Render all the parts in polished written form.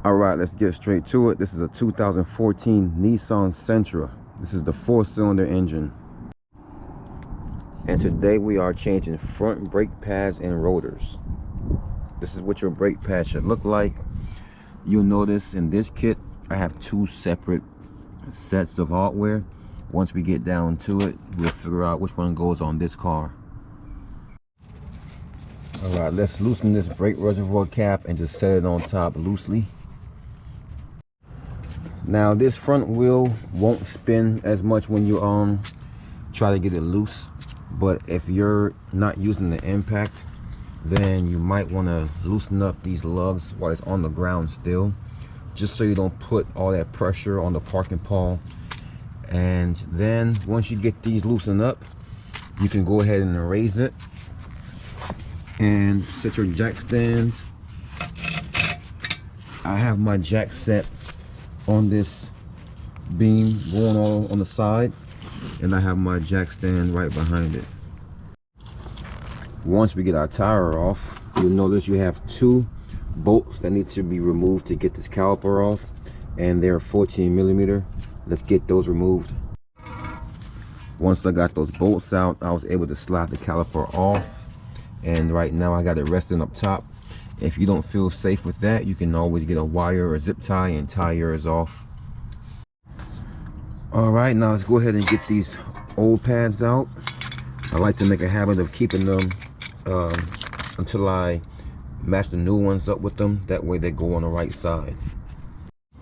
All right, let's get straight to it. This is a 2014 Nissan Sentra. This is the 4-cylinder engine. And today we are changing front brake pads and rotors. This is what your brake pad should look like. You'll notice in this kit, I have 2 separate sets of hardware. Once we get down to it, we'll figure out which one goes on this car. All right, let's loosen this brake reservoir cap and just set it on top loosely. Now this front wheel won't spin as much when you try to get it loose, but if you're not using the impact, then you might want to loosen up these lugs while it's on the ground still, just so you don't put all that pressure on the parking pawl. And then once you get these loosened up, you can go ahead and raise it and set your jack stands. I have my jack set on this beam going on the side, and I have my jack stand right behind it. Once we get our tire off, you'll notice you have 2 bolts that need to be removed to get this caliper off, and they're 14mm. Let's get those removed. Once I got those bolts out, I was able to slide the caliper off, and right now I got it resting up top. If you don't feel safe with that, you can always get a wire or a zip tie and tie yours off. All right, now let's go ahead and get these old pads out. I like to make a habit of keeping them until I match the new ones up with them. That way they go on the right side.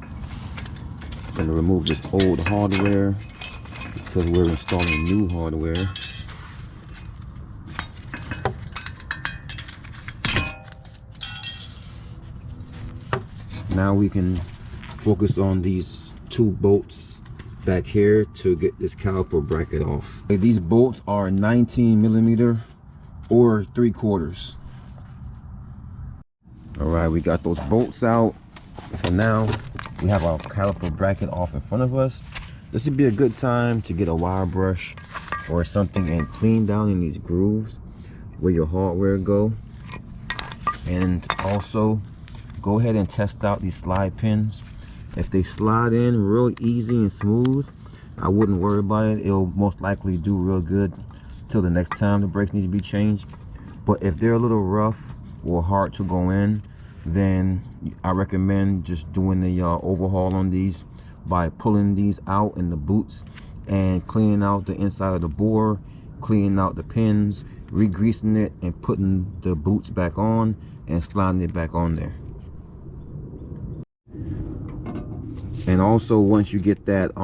I'm gonna remove this old hardware because we're installing new hardware. Now we can focus on these 2 bolts back here to get this caliper bracket off. These bolts are 19mm or 3/4. All right, we got those bolts out. So now we have our caliper bracket off in front of us. This would be a good time to get a wire brush or something and clean down in these grooves where your hardware go. And also go ahead and test out these slide pins. If they slide in real easy and smooth, I wouldn't worry about it. It'll most likely do real good till the next time the brakes need to be changed. But if they're a little rough or hard to go in, then I recommend just doing the overhaul on these by pulling these out in the boots and cleaning out the inside of the bore, cleaning out the pins, re-greasing it, and putting the boots back on and sliding it back on there. And also, once you get that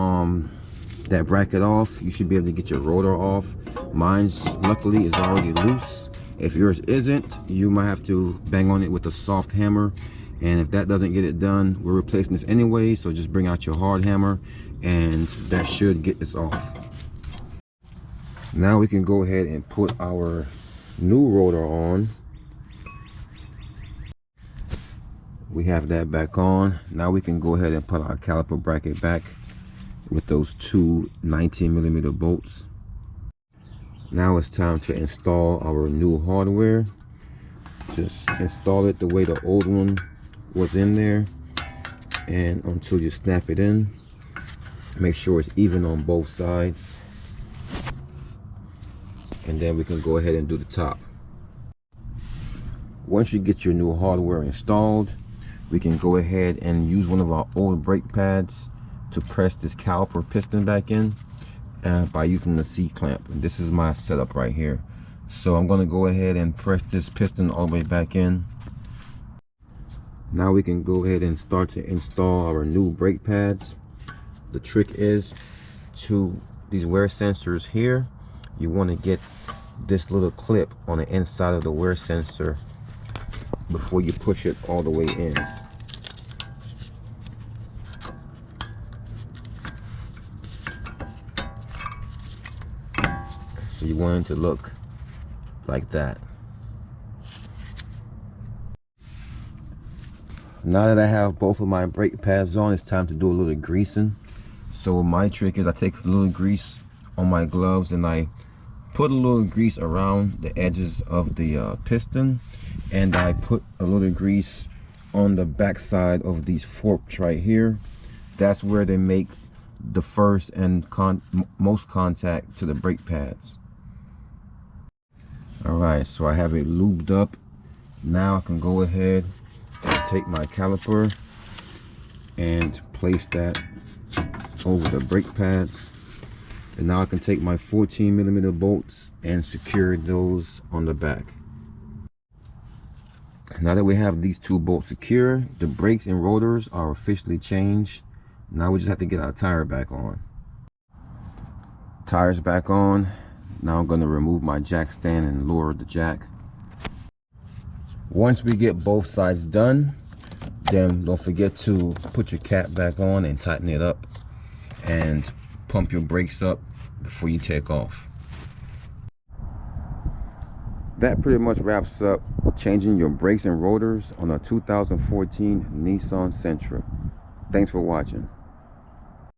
that bracket off, you should be able to get your rotor off. Mine's luckily is already loose. If yours isn't, you might have to bang on it with a soft hammer, and if that doesn't get it done, we're replacing this anyway, so just bring out your hard hammer and that should get this off. Now we can go ahead and put our new rotor on. We have that back on. Now we can go ahead and put our caliper bracket back with those 2 19mm bolts. Now it's time to install our new hardware. Just install it the way the old one was in there, and until you snap it in, make sure it's even on both sides, and then we can go ahead and do the top. Once you get your new hardware installed, we can go ahead and use one of our old brake pads to press this caliper piston back in by using the C-clamp. And this is my setup right here. So I'm going to go ahead and press this piston all the way back in. Now we can go ahead and start to install our new brake pads. The trick is to these wear sensors here. You want to get this little clip on the inside of the wear sensor before you push it all the way in. So you want it to look like that. Now that I have both of my brake pads on, it's time to do a little greasing. So my trick is I take a little grease on my gloves and I put a little grease around the edges of the piston, and I put a little grease on the back side of these forks right here. That's where they make the first and most contact to the brake pads. All right, so I have it lubed up. Now I can go ahead and take my caliper and place that over the brake pads. And now I can take my 14mm bolts and secure those on the back. Now that we have these two bolts secure, the brakes and rotors are officially changed. Now we just have to get our tire back on. Tires back on. Now I'm going to remove my jack stand and lower the jack. Once we get both sides done, then don't forget to put your cap back on and tighten it up, and pump your brakes up before you take off. That pretty much wraps up changing your brakes and rotors on a 2014 Nissan Sentra. Thanks for watching.